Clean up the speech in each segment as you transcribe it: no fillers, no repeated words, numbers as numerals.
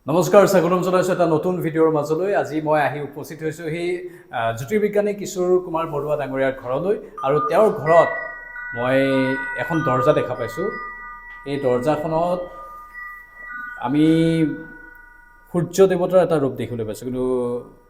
নমস্কাৰ স্বাগতম জনাইছো এটা নতুন ভিডিঅ'ৰ মাজলৈ আজি মই আহি উপস্থিত হৈছোঁ সেই জ্যোতিৰ্বিজ্ঞানী কিশোৰ কুমাৰ বৰুৱা ডাঙৰীয়াৰ ঘৰলৈ আৰু তেওঁৰ ঘৰত মই এখন দৰ্জা দেখা পাইছোঁ এই দৰ্জাখনত আমি সূৰ্য দেৱতাৰ এটা ৰূপ দেখিবলৈ পাইছোঁ কিন্তু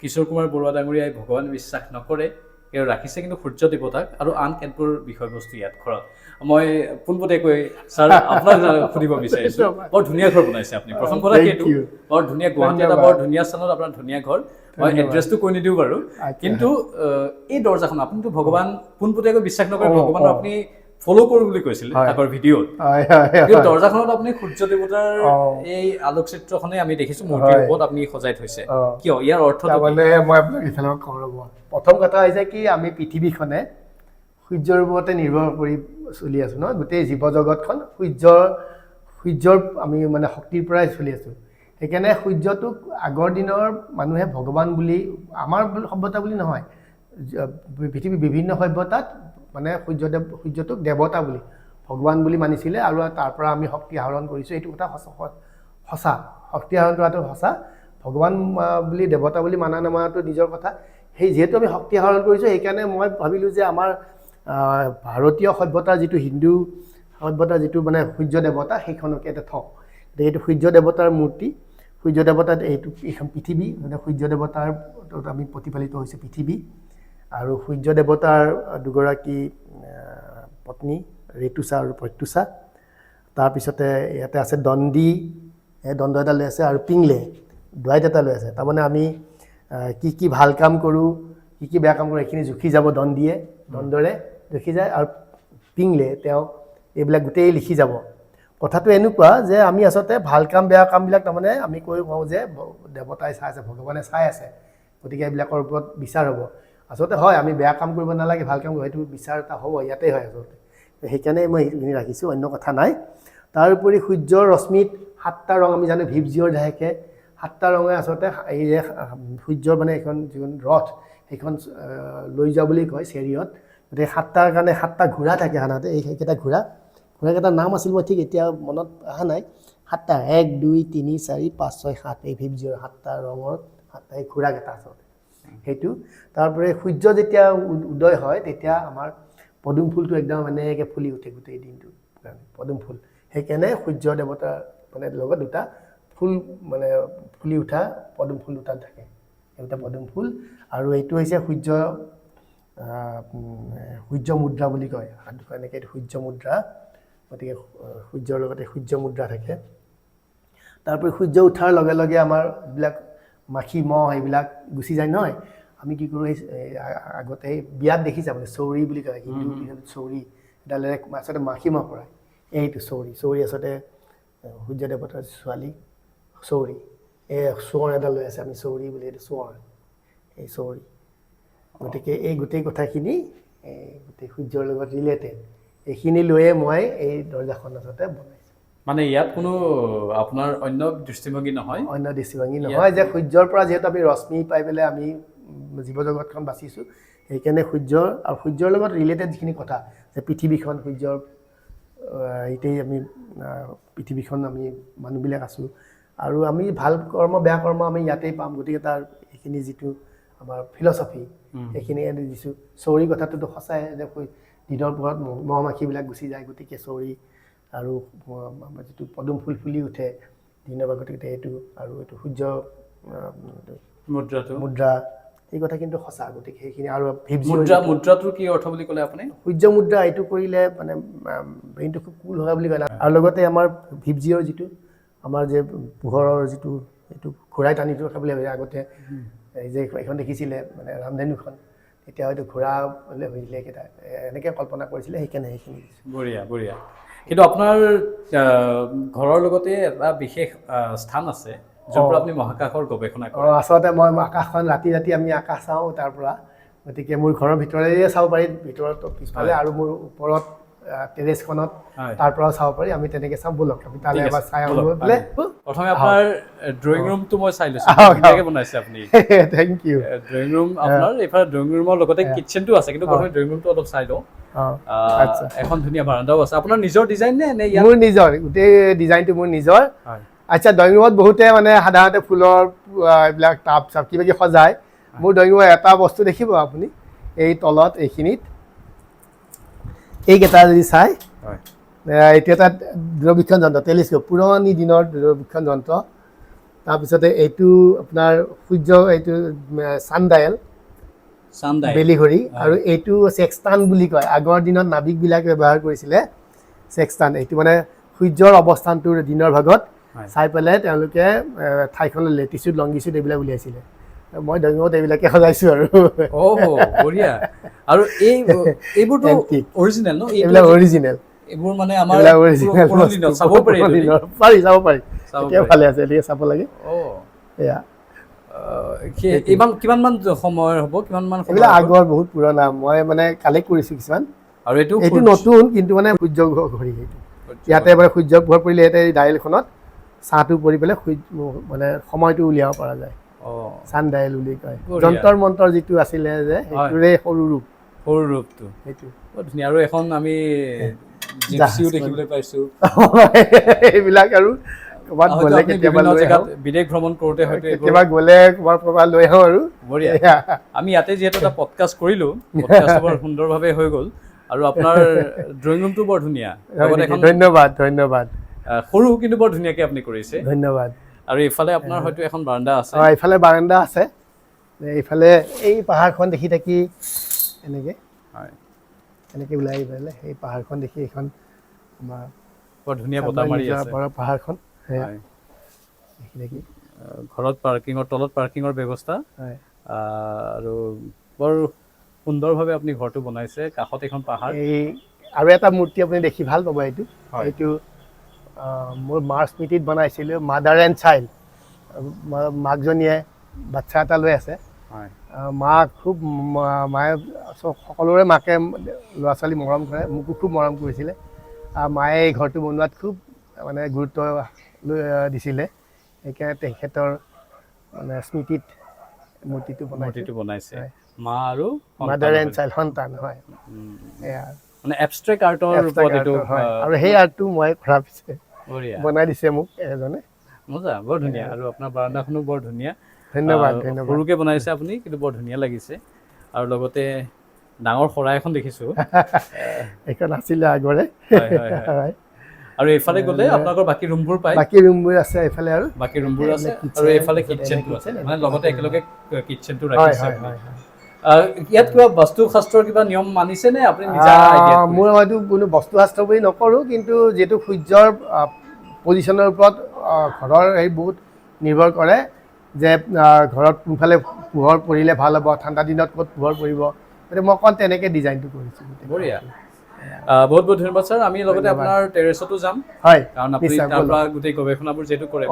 কিশোৰ কুমাৰ বৰুৱা ডাঙৰীয়াই ভগৱান বিশ্বাস নকৰে তেওঁ ৰাখিছে কিন্তু সূৰ্য দেৱতাক আৰু আন কেতবোৰ বিষয়বস্তু ইয়াত ঘৰত মই পোনপটীয়াকৈ ছাৰ আপোনাক সুধিব বিচাৰিছোঁ বৰ ধুনীয়া ঘৰ বনাইছে আপুনি প্ৰথম কথা সেইটো বৰ ধুনীয়া গুৱাহাটী এটা বৰ ধুনীয়া স্থানত আপোনাৰ ধুনীয়া ঘৰ মই এড্ৰেছটো কৈ নিদিওঁ বাৰু কিন্তু এই দৰ্জাখন আপুনিতো ভগৱান পোনপটীয়াকৈ বিশ্বাস নকৰে ভগৱানক আপুনি ফলো কৰো বুলি কৈছিল আগৰ ভিডিঅ'ত এই দৰ্জাখনত আপুনি সূৰ্য দেৱতাৰ এই আলোকচিত্ৰখনে আমি দেখিছোঁ মূৰ্তিৰ ওপৰত আপুনি সজাই থৈছে কিয় ইয়াৰ অৰ্থটো মানে মই আপোনাক ইফালৰ কওঁ ৰ'ব প্ৰথম কথা হৈছে কি আমি পৃথিৱীখনে সূৰ্যৰ ওপৰতে নিৰ্ভৰ কৰি চলি আছোঁ ন গোটেই জীৱ জগতখন সূৰ্যৰ আমি মানে শক্তিৰ পৰাই চলি আছোঁ সেইকাৰণে সূৰ্যটোক আগৰ দিনৰ মানুহে ভগৱান বুলি আমাৰ সভ্যতা বুলি নহয় পৃথিৱীৰ বিভিন্ন সভ্যতাত মানে সূৰ্যটোক দেৱতা বুলি ভগৱান বুলি মানিছিলে আৰু তাৰ পৰা আমি শক্তি আহৰণ কৰিছোঁ এইটো কথা সঁচা শক্তি আহৰণ কৰাটো সঁচা ভগৱান বুলি দেৱতা বুলি মানা নামানাটো নিজৰ কথা সেই যিহেতু আমি শক্তি আহৰণ কৰিছোঁ সেইকাৰণে মই ভাবিলোঁ যে আমাৰ ভাৰতীয় সভ্যতাৰ যিটো হিন্দু সভ্যতাৰ যিটো মানে সূৰ্য দেৱতা সেইখনকে এটা থওঁ এইটো সূৰ্য দেৱতাৰ মূৰ্তি সূৰ্য দেৱতাত এইটো এইখন পৃথিৱী মানে সূৰ্য দেৱতাৰ আমি প্ৰতিফলিত হৈছে পৃথিৱী আৰু সূৰ্য দেৱতাৰ দুগৰাকী পত্নী ঋতুষা আৰু প্ৰত্যুষা তাৰপিছতে ইয়াতে আছে দণ্ডী দণ্ড এটা লৈ আছে আৰু পিংলে দুৱাইত এটা লৈ আছে তাৰমানে আমি কি ভাল কাম কৰোঁ কি বেয়া কাম কৰোঁ এইখিনি জুখি যাব দণ্ডীয়ে দণ্ডৰে জুখি যায় আৰু পিংলে তেওঁ এইবিলাক গোটেই লিখি যাব কথাটো এনেকুৱা যে আমি আচলতে ভাল কাম বেয়া কামবিলাক তাৰমানে আমি কৈ কওঁ যে দেৱতাই চাই আছে ভগৱানে চাই আছে গতিকে এইবিলাকৰ ওপৰত বিচাৰ হ'ব আচলতে হয় আমি বেয়া কাম কৰিব নালাগে ভাল কাম কৰিব সেইটো বিচাৰ এটা হ'ব ইয়াতে হয় আচলতে সেইকাৰণে মই সেইখিনি ৰাখিছোঁ অন্য কথা নাই তাৰ উপৰি সূৰ্যৰ ৰশ্মিত 7টা ৰং আমি জানো ভিপজিঅ'ৰ দেখে 7টা ৰঙে আচলতে এই যে সূৰ্যৰ মানে এখন যিখন ৰথ সেইখন লৈ যোৱা বুলি কয় চেৰিয়ত গতিকে 7টাৰ কাৰণে 7টা ঘোঁৰা থাকে সাধাৰণতে এইকেইটা ঘোঁৰাকেইটাৰ নাম আছিল মই ঠিক এতিয়া মনত অহা নাই 7টা 1 2 3 4 5 6 7 এই ভিপজিঅ'ৰ 7টা ৰঙৰ 7টা এই ঘোঁৰাকেইটা আচলতে সেইটো তাৰপৰা সূৰ্য যেতিয়া উদয় হয় তেতিয়া আমাৰ পদুম ফুলটো একদম এনেকৈ ফুলি উঠে গোটেই দিনটো পদুম ফুল সেইকাৰণে সূৰ্য দেৱতাৰ মানে লগত দুটা ফুল মানে ফুলি উঠা পদুম ফুল দুটা থাকে এটা পদুম ফুল আৰু এইটো হৈছে সূৰ্য মুদ্ৰা বুলি কয় এনেকৈ সূৰ্য মুদ্ৰা গতিকে সূৰ্যৰ লগতে সূৰ্য মুদ্ৰা থাকে তাৰপৰি সূৰ্য উঠাৰ লগে লগে আমাৰ এইবিলাক মাখি মহ এইবিলাক গুচি যায় নহয় আমি কি কৰোঁ আগতে বিয়াত দেখিছে আপুনি চৌৰি বুলি কয় হিন্দু চৌৰি এডালেৰে আচলতে মাখি মহ পৰাই এইটো চৌৰি আচলতে সূৰ্য দেৱতাৰ ছোৱালী চৌৰি এই চোঁৱৰ এডাল লৈ আছে আমি চৌৰি বুলি এইটো চোঁৱৰ এই চৌৰি গতিকে এই গোটেই কথাখিনি গোটেই সূৰ্যৰ লগত ৰিলেটেড এইখিনি লৈয়ে মই এই দৰ্জাখন আচলতে বনাইছোঁ মানে ইয়াত কোনো আপোনাৰ অন্য দৃষ্টিভংগী নহয় যে সূৰ্যৰ পৰা যিহেতু আমি ৰশ্মি পাই পেলাই আমি জীৱ জগতখন বাচিছোঁ সেইকাৰণে সূৰ্যৰ লগত ৰিলেটেড যিখিনি কথা যে পৃথিৱীখন সূৰ্যৰ এইতেই আমি পৃথিৱীখন আমি মানুহবিলাক আছোঁ আৰু আমি ভাল কৰ্ম বেয়া কৰ্ম আমি ইয়াতেই পাম গতিকে তাৰ এইখিনি যিটো আমাৰ ফিলচফি সেইখিনি দিছোঁ চৌৰি কথাটোতো সঁচাই যে দিনৰ পোহৰত মহ মাখিবিলাক গুচি যায় গতিকে চৌৰি আৰু আমাৰ যিটো পদুম ফুল ফুলি উঠে দিনৰ পৰা গতিকে এইটো আৰু এইটো সূৰ্য মুদ্ৰা এই কথা কিন্তু সঁচা গতিকে সেইখিনি আৰু মুদ্ৰাটোৰ কি অৰ্থ বুলি ক'লে আপুনি সূৰ্য মুদ্ৰা এইটো কৰিলে মানে ব্ৰেইনটো খুব কুল হয় বুলি কয় আৰু লগতে আমাৰ ভিপজিঅ'ৰ যিটো আমাৰ যে পোহৰৰ যিটো এইটো ঘোঁৰাই টানি থকা বুলি ভাবে আগতে এই যে এইখন দেখিছিলে মানে ৰামধেনুখন তেতিয়া হয়তো ঘোঁৰা হ'লে হৈছিলে কেইটা এনেকৈ কল্পনা কৰিছিলে সেইকাৰণে সেইখিনি বঢ়িয়া কিন্তু আপোনাৰ ঘৰৰ লগতে এটা বিশেষ স্থান আছে য'ৰ পৰা আপুনি মহাকাশৰ গৱেষণা কৰে আচলতে মই আকাশখন ৰাতি আমি আকাশ চাওঁ তাৰ পৰা গতিকে মোৰ ঘৰৰ ভিতৰেৰে চাব পাৰি ভিতৰত পিছফালে আৰু মোৰ ওপৰত টেৰেছখনত তাৰ পৰাও চাব পাৰি আমি তেনেকৈ চাওঁ ব'লক আমি তালৈ এবাৰ চাই আহোঁ বোলে প্ৰথমে আপোনাৰ ড্ৰয়িং ৰুমটো মই চাই লৈছোঁ ধুনীয়াকৈ বনাইছে আপুনি থেংক ইউ ড্ৰয়িং ৰুম আপোনাৰ এইফালে ড্ৰয়িং ৰুমৰ লগতে কিটচেনটো আছে কিন্তু প্ৰথমে ড্ৰয়িং ৰুমটো অলপ চাই লওঁ এখন ধুনীয়া বাৰান্দাও আছে আপোনাৰ নিজৰ ডিজাইন নে মোৰ নিজৰ গোটেই ডিজাইনটো মোৰ নিজৰ আচ্ছা, ড্ৰয়িং ৰুমত বহুতে মানে সাধাৰণতে ফুলৰ এইবিলাক টাব চাব কিবা কিবি সজায়। মোৰ ড্ৰয়িং ৰুমত এটা বস্তু দেখিব আপুনি, এই তলত এইখিনিত এইকেইটা যদি চাই, এইটো এটা দূৰবীক্ষণ যন্ত্ৰ, টেলিস্কোপ, পুৰণি দিনৰ দূৰবীক্ষণ যন্ত্ৰ। তাৰপিছতে এইটো আপোনাৰ সূৰ্য, এইটো চানডায়েল, বেলি ঘড়ী, আৰু এইটো চেক্সটান বুলি কয়। আগৰ দিনত নাবিকবিলাকে ব্যৱহাৰ কৰিছিলে চেক্সটান। এইটো মানে সূৰ্যৰ অৱস্থানটো দিনৰ ভাগত চাই পেলাই তেওঁলোকে ঠাইখনৰ লেটিচিউড লংগিচিউড এইবিলাক উলিয়াইছিলে। মই ড্ৰয়িঙত এইবিলাকে সজাইছোঁ আৰু। বঢ়িয়া। আৰু এইবোৰতো অৰিজিনেল ন? এইবিলাক অৰিজিনেল, এইবোৰ মানে আমাৰ অৰিজিনেল চাব পাৰি, চাব পাৰি। এতিয়া ভালে আছে, এতিয়া চাব লাগে। এয়া কিমান মান সময়ৰ হ'ব? এইবিলাক আগৰ বহুত পুৰণা, মই মানে কালেক্ট কৰিছোঁ কিছুমান। আৰু এইটো নতুন, কিন্তু মানে সূৰ্য ঘড়ী। সেইটো ইয়াতে মানে সূৰ্য পোহৰ পৰিলে ইয়াতে এই ডায়েলখনত চাহটো পৰি পেলাই মানে সময়টো উলিয়াব পৰা যায়। চান ডায়েল বুলি কয়। যন্তৰ মন্তৰ যিটো আছিলে যে, সেইটোৰে সৰু ৰূপটো সেইটো বৰ ধুনীয়া। আৰু এখন আমি জিপচিও দেখিবলৈ পাইছোঁ। এইবিলাক আৰু ক'ৰবাত গ'লে কেতিয়াবা বিদেশ ভ্ৰমণ কৰোঁতে হয়তো কেতিয়াবা গ'লে ক'ৰবাৰ পৰা লৈ আহোঁ আৰু। বঢ়িয়া। আমি ইয়াতে যিহেতু এটা পডকাষ্ট কৰিলোঁ, পডকাষ্ট বৰ সুন্দৰভাৱে হৈ গ'ল। আৰু আপোনাৰ ড্ৰয়িং ৰুমটো বৰ ধুনীয়া। ধন্যবাদ। সৰু কিন্তু বৰ ধুনীয়াকৈ আপুনি কৰিছে। ধন্যবাদ। আৰু এইফালে আপোনাৰ হয়তো এখন বাৰাণ্ডা আছে। এইফালে বাৰাণ্ডা আছে। এইফালে এই পাহাৰখন দেখি থাকি এনেকৈ ওলাই পেলাই সেই পাহাৰখন দেখি এইখন আমাৰ বৰ ধুনীয়া বতাহ মাৰি আছে পাহাৰখন। ঘৰত তলত পাৰ্কিঙৰ ব্যৱস্থা, আৰু বৰ সুন্দৰভাৱে আপুনি ঘৰটো বনাইছে। কাষত এখন পাহাৰ। আৰু এটা মূৰ্তি আপুনি দেখি ভাল পাব। এইটো মোৰ মাৰ স্মৃতিত বনাইছিলোঁ, মাদাৰ এণ্ড চাইল্ড। মাকজনীয়ে বাচ্ছা এটা লৈ আছে। মাক মায়ে সকলোৰে মাকে ল'ৰা ছোৱালী মৰম কৰে, মোকো খুব মৰম কৰিছিলে। মায়ে এই ঘৰটো বনোৱাত খুব মানে গুৰুত্ব দিছিলে। সেইকাৰণে তেখেতৰ মানে স্মৃতিত মূৰ্তিটো বনাইছে। মা আৰু মাদাৰ এণ্ড চাইল্ড, সন্তান। হয়, এয়া মানে এবষ্ট্ৰেক্ট আৰ্টৰ ওপৰত এইটো। আৰু সেই আৰ্টটো মই কৰাৰ পিছে বনাই দিছে মোক এজনে। মজা, বৰ ধুনীয়া। আৰু আপোনাৰ বাৰাণ্ডাখনো বৰ ধুনীয়া। ধন্যবাদ। সৰুকৈ বনাইছে আপুনি, কিন্তু বৰ ধুনীয়া লাগিছে। আৰু লগতে ডাঙৰ শৰাই এখন দেখিছোঁ। এইখন আছিলে আগৰে। আৰু এইফালে গ'লে আপোনালোকৰ বাকী ৰুমবোৰ পায়। বাকী ৰুমবোৰ আছে এইফালে, আৰু বাকী ৰুমবোৰ আছে। আৰু এইফালে কিটচেনটো আছে, মানে লগতে একেলগে কিটচেনটো ৰাখিছে। ইয়াত কিবা বাস্তুশাস্ত্ৰৰ কিবা নিয়ম মানিছে নে আপুনি নিজা? মোৰ হয়তো কোনো বস্তুশাস্ত্ৰ বুলি নকৰোঁ, কিন্তু যিহেতু সূৰ্যৰ পজিশ্যনৰ ওপৰত ঘৰৰ হেৰি বহুত নিৰ্ভৰ কৰে, যে ঘৰত কোনফালে পোহৰ পৰিলে ভাল হ'ব, ঠাণ্ডা দিনত ক'ত পোহৰ পৰিব, গতিকে মই অকণ তেনেকৈ ডিজাইনটো কৰিছোঁ। বঢ়িয়া। বহুত বহুত ধন্যবাদ ছাৰ। আমি লগতে আপোনাৰ টেৰেছতো যাম। হয়, কাৰণ আপুনি তাৰ পৰা গোটেই গৱেষণাবোৰ যিহেতু কৰে,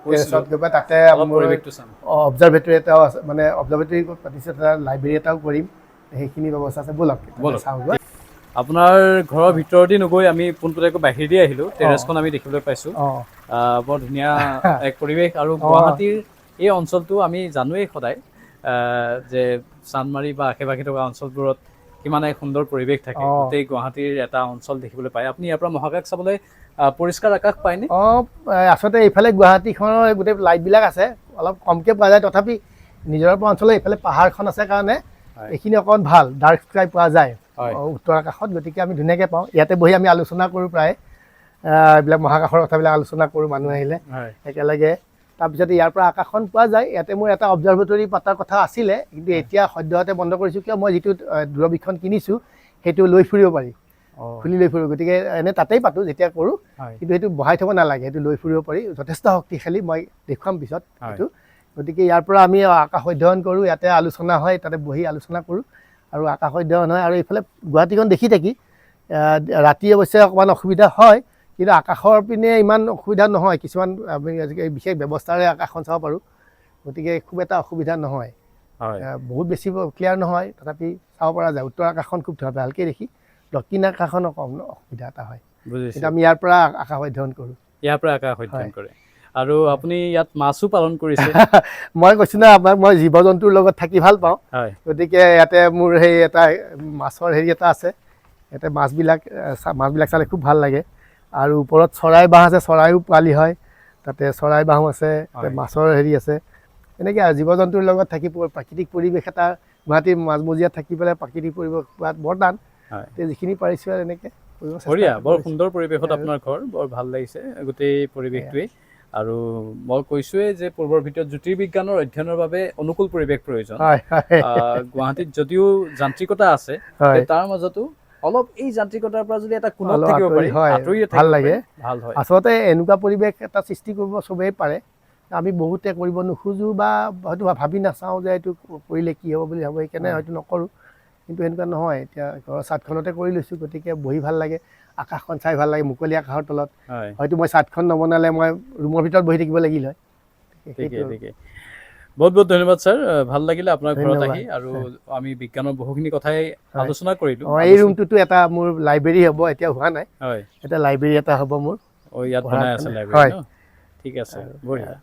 টেৰেছত গৈ পেলাই তাতে পৰিৱেশটো চাম। অবজাৰভেটৰী এটাও আছে, মানে অবজাৰভেটৰী পাতিছে, এটা লাইব্ৰেৰী এটাও কৰিম। সেইখিনি ব্যৱস্থা আছে। ব'লক চাওঁ। আপোনাৰ ঘৰৰ ভিতৰতে নগৈ আমি পোনপটীয়াকৈ বাহিৰেদি আহিলোঁ। টেৰেছখন আমি দেখিবলৈ পাইছোঁ। বৰ ধুনীয়া এক পৰিৱেশ। আৰু গুৱাহাটীৰ এই অঞ্চলটো আমি জানোৱেই সদায় যে চান্দমাৰি বা আশে পাশে থকা অঞ্চলবোৰত কিমান এক সুন্দৰ পৰিৱেশ থাকে। গোটেই গুৱাহাটীৰ এটা অঞ্চল দেখিবলৈ পায়। আপুনি ইয়াৰ পৰা মহাকাশ চাবলৈ পৰিষ্কাৰ আকাশ পায়নে? আচলতে এইফালে গুৱাহাটীখনৰ গোটেই লাইটবিলাক আছে, অলপ কমকৈ পোৱা যায়। তথাপি নিজৰাৰ পৰা অঞ্চলত এইফালে পাহাৰখন আছে কাৰণে এইখিনি অকণ ভাল, ডাৰ্ক স্কাই পোৱা যায় উত্তৰ আকাশত। গতিকে আমি ধুনীয়াকৈ পাওঁ। ইয়াতে বহি আমি আলোচনা কৰোঁ, প্ৰায় এইবিলাক মহাকাশৰ কথাবিলাক আলোচনা কৰোঁ মানুহ আহিলে একেলগে। তাৰপিছতে ইয়াৰ পৰা আকাশখন পোৱা যায়। ইয়াতে মোৰ এটা অবজাৰভেটৰী পতাৰ কথা আছিলে, কিন্তু এতিয়া সদ্যহতে বন্ধ কৰিছোঁ। কিয়, মই যিটো দূৰবীক্ষণ কিনিছোঁ সেইটো লৈ ফুৰিব পাৰি, খুলি লৈ ফুৰিব। গতিকে এনেই তাতেই পাতোঁ যেতিয়া কৰোঁ, কিন্তু সেইটো বহাই থ'ব নালাগে, সেইটো লৈ ফুৰিব পাৰি। যথেষ্ট শক্তিশালী, মই দেখুৱাম পিছত সেইটো। গতিকে ইয়াৰ পৰা আমি আকাশ অধ্যয়ন কৰোঁ, ইয়াতে আলোচনা হয়, তাতে বহি আলোচনা কৰোঁ আৰু আকাশ অধ্যয়ন হয়। আৰু এইফালে গুৱাহাটীখন দেখি থাকি ৰাতি অৱশ্যে অকণমান অসুবিধা হয়, কিন্তু আকাশৰ পিনে ইমান অসুবিধা নহয়। কিছুমান আমি বিশেষ ব্যৱস্থাৰে আকাশখন চাব পাৰোঁ, গতিকে খুব এটা অসুবিধা নহয়। বহুত বেছি ক্লিয়াৰ নহয়, তথাপি চাব পৰা যায়। উত্তৰ আকাশখন খুব ভালকৈ দেখি, দক্ষিণ আকাশখন অকণ অসুবিধা এটা হয়। কিন্তু আমি ইয়াৰ পৰা আকাশ অধ্যয়ন কৰোঁ। ইয়াৰ পৰা আকাশ অধ্যয়ন কৰে। আৰু আপুনি ইয়াত মাছো পালন কৰিছে। মই কৈছোঁ না আপোনাক, মই জীৱ জন্তুৰ লগত থাকি ভাল পাওঁ। গতিকে ইয়াতে মোৰ সেই এটা মাছৰ হেৰি এটা আছে। ইয়াতে মাছবিলাক চালে খুব ভাল লাগে। আৰু ওপৰত চৰাই বাঁহ আছে, চৰাইও পোৱালি হয়। তাতে চৰাই বাঁহ আছে, তাতে হয়। মাছৰ হেৰি আছে, এনেকৈ আৰু জীৱ জন্তুৰ লগত থাকি প্ৰাকৃতিক পৰিৱেশ এটা গুৱাহাটীৰ মাজমজিয়াত থাকি পেলাই প্ৰাকৃতিক পৰিৱেশ পোৱাত বৰ টান। হয়। এতিয়া যিখিনি পাৰিছোঁ আৰু এনেকৈ কৰিব চেষ্টা বঢ়িয়া, বৰ কৰিছোঁ। সুন্দৰ পৰিৱেশত আপোনাৰ ঘৰ, বৰ ভাল লাগিছে গোটেই পৰিৱেশটোৱেই। আৰু মই কৈছোঁৱেই যে পূৰ্বৰ ভিতৰত জ্যোতিৰ্বিজ্ঞানৰ অধ্যয়নৰ বাবে অনুকূল পৰিৱেশ প্ৰয়োজন। হয় হয় গুৱাহাটীত যদিও যান্ত্ৰিকতা আছে, হয় তাৰ মাজতো অলপ এই যান্ত্ৰিকতাৰ পৰা যদি এটা কোণত অলপ থাকিব পাৰি, হয় আঁতৰি ভাল থাকিব লাগে। পাৰি, ভাল হয়। আচলতে এনেকুৱা পৰিৱেশ এটা সৃষ্টি কৰিব চবেই পাৰে, আমি বহুতে কৰিব নোখোজোঁ বা হয়তো ভাবি নাচাওঁ যে এইটো কৰিলে কি হ'ব বুলি ভাবোঁ, সেইকাৰণে হয়তো নকৰোঁ। কিন্তু এনেকুৱা নহয়, এতিয়া ঘৰৰ ছাদখনতে কৰি লৈছোঁ, গতিকে বহি ভাল লাগে, আকাশখন চাই ভাল লাগে, মুকলি আকাশৰ তলত। হয়, হয়তো মই ছাদখন নবনালে মই ৰুমৰ ভিতৰত বহি থাকিব লাগিল হয়। সেইটো ঠিকেই ঠিকেই। বহুত বহুত ধন্যবাদ ছাৰ, ভাল লাগিলে আপোনাৰ ঘৰত ধন্যবাদ। আহি, আৰু আমি বিজ্ঞানৰ বহুখিনি কথাই হয়। আলোচনা কৰিলোঁ। এই ৰুমটোতো এটা মোৰ লাইব্ৰেৰী হ'ব, এতিয়া হোৱা নাই, হয়, এটা লাইব্ৰেৰী এটা হ'ব মোৰ ইয়াত পঢ়াৰ বনাই আছে কাৰণে। লাইব্ৰেৰী হয় ন? ঠিক আছে, বঢ়িয়া।